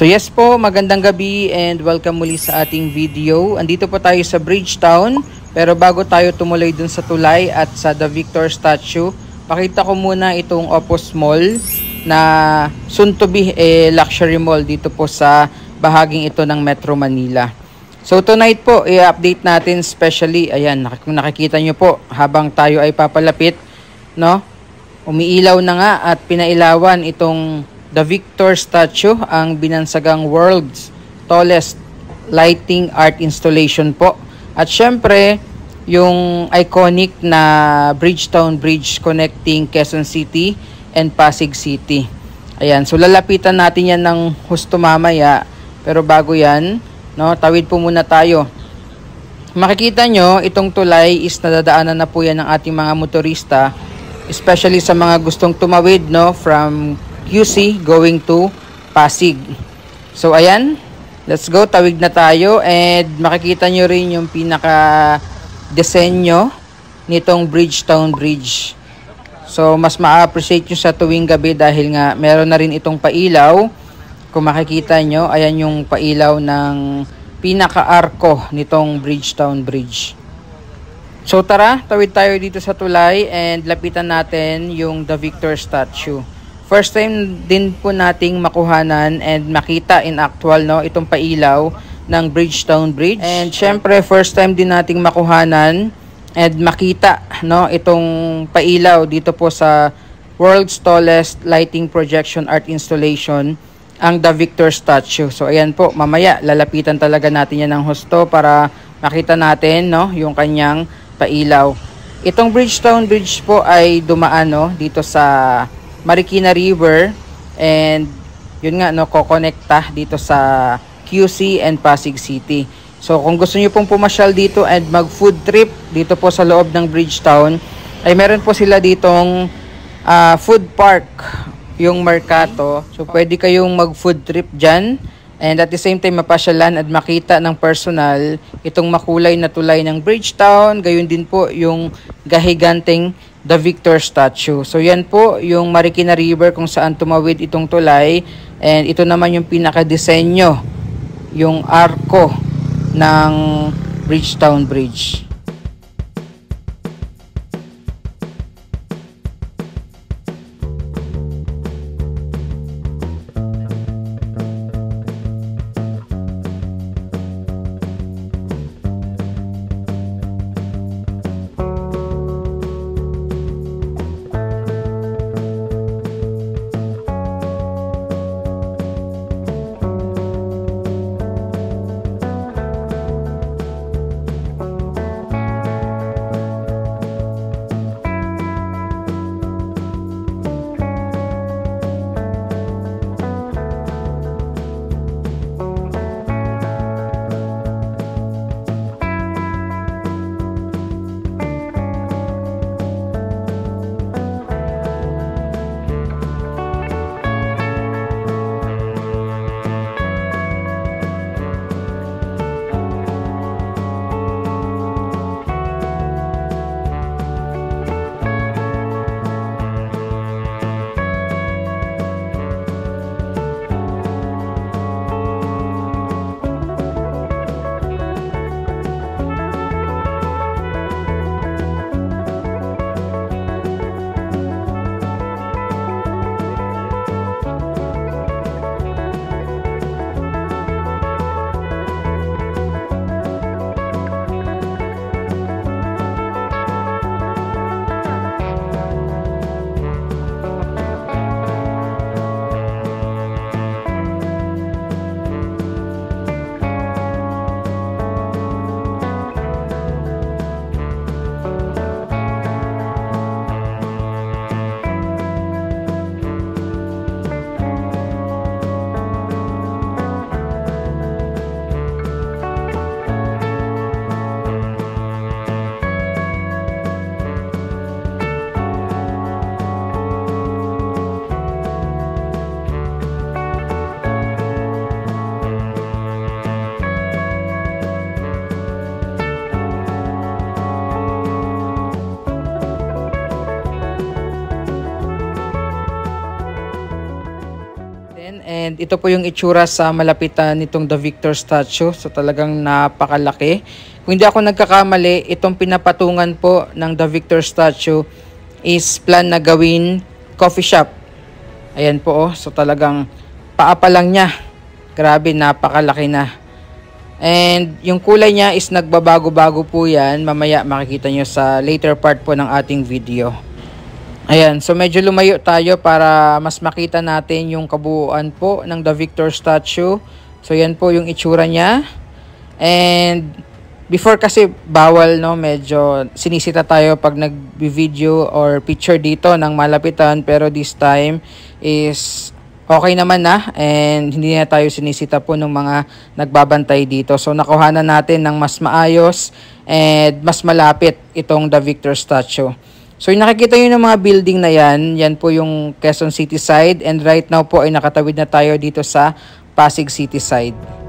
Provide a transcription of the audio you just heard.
So yes po, magandang gabi and welcome muli sa ating video. Andito po tayo sa Bridgetown, pero bago tayo tumuloy dun sa tulay at sa The Victor statue, pakita ko muna itong Opus Mall na soon to be luxury mall dito po sa bahaging ito ng Metro Manila. So tonight po, i-update natin especially, ayan, kung nakikita nyo po habang tayo ay papalapit, no? Umiilaw na nga at pinailawan itong The Victor statue, ang binansagang world's tallest lighting art installation po. At syempre, yung iconic na Bridgetown Bridge connecting Quezon City and Pasig City. Ayan, so lalapitan natin yan ng husto mamaya. Pero bago yan, no, tawid po muna tayo. Makikita nyo, itong tulay is nadadaanan na po yan ng ating mga motorista, especially sa mga gustong tumawid, no, from QC going to Pasig. So ayan, let's go, tawid na tayo and makikita nyo rin yung pinaka disenyo nitong Bridgetown Bridge. So mas ma-appreciate nyo sa tuwing gabi dahil nga meron na rin itong pailaw. Kung makikita nyo, ayan yung pailaw ng pinaka-arko nitong Bridgetown Bridge. So tara, tawid tayo dito sa tulay and lapitan natin yung The Victor statue. First time din po nating makuhanan and makita in actual, no, itong pailaw ng Bridgetown Bridge. And syempre, first time din nating makuhanan and makita, no, itong pailaw dito po sa world's tallest lighting projection art installation, ang The Victor statue. So ayan po, mamaya lalapitan talaga natin yan ng husto para makita natin, no, yung kanyang pailaw. Itong Bridgetown Bridge po ay dumaan, no, dito sa Marikina River and yun nga, no, kokonekta dito sa QC and Pasig City. So kung gusto niyo pong pumasyal dito and mag food trip dito po sa loob ng Bridgetown, ay meron po sila ditong food park, yung Mercato. So pwede kayong mag food trip dyan and at the same time mapasyalan at makita ng personal itong makulay na tulay ng Bridgetown, gayon din po yung gahiganteng The Victor statue. So yan po yung Marikina River kung saan tumawid itong tulay and ito naman yung pinaka-disenyo, yung arko ng Bridgetown Bridge. ito po yung itsura sa malapitan nitong The Victor statue. So talagang napakalaki. Kung hindi ako nagkakamali, itong pinapatungan po ng The Victor statue is plan na gawin coffee shop. Ayan po oh. So talagang paa pa lang niya. Grabe, napakalaki na. And yung kulay niya is nagbabago-bago po yan. Mamaya makikita nyo sa later part po ng ating video. Ayan, so medyo lumayo tayo para mas makita natin yung kabuuan po ng The Victor statue. So yan po yung itsura niya. And before kasi bawal, no, medyo sinisita tayo pag nag-video or picture dito ng malapitan. Pero this time is okay naman na and hindi na tayo sinisita po ng mga nagbabantay dito. So nakuhanan natin ng mas maayos and mas malapit itong The Victor statue. So yung nakikita nyo ng mga building na yan po yung Quezon City side, and right now po ay nakatawid na tayo dito sa Pasig City side.